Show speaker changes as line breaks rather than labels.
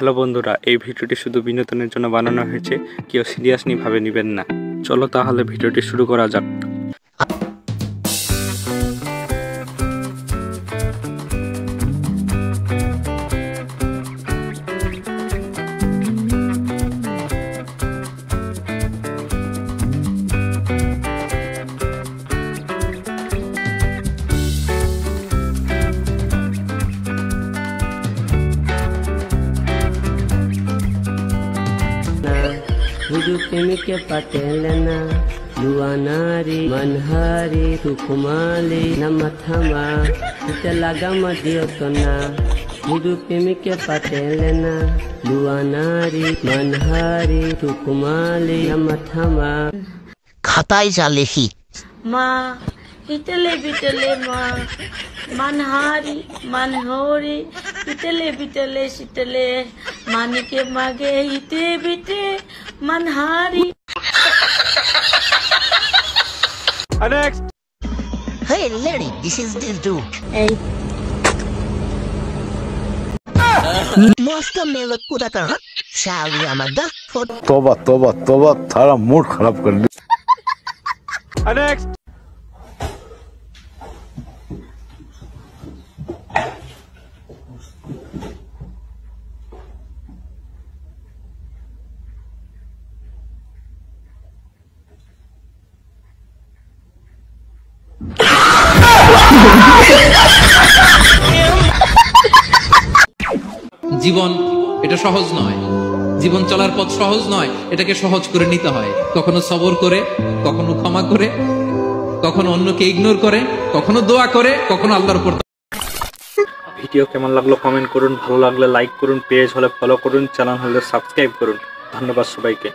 Hello বন্ধুরা, এই ভিডিওটি শুধু বিনোদনের জন্য বানানো হয়েছে, কেউ সিরিয়াসলি ভাবে নেবেন না। চলো তাহলে ভিডিওটি শুরু করা যাক।
Hidup ini kepatelana luanari manhari tukumali namathama italagama diotona hidup ini kepatelana luanari manhari tukumali namathama
খাতায় যা লেখি
মা হিতলে বিটলে মা মানহারি মানহরি বিটলে বিটলে শীতলে মানিকে মাগে হিতে বিটে মানহারি।
Next.
Hey lady, this is this dude.
এই
मस्त मेरे पूरा कर शाली आमदा
तौबा तौबा तौबा थारा मूड खराब कर दिया।
Next.
জীবন এটা সহজ নয়, জীবন চলার পথ সহজ নয়, এটাকে সহজ করে নিতে হয়। কখনো সবর করে, কখনো ক্ষমা করে, কখনো অন্যকে ইগনোর করে, কখনো দোয়া করে, কখনো আল্লাহর উপর।
ভিডিও কেমন লাগলো কমেন্ট করুন, ভালো লাগলে লাইক করুন, পেজ হলে ফলো করুন, চ্যানেল হলে সাবস্ক্রাইব করুন। ধন্যবাদ সবাইকে।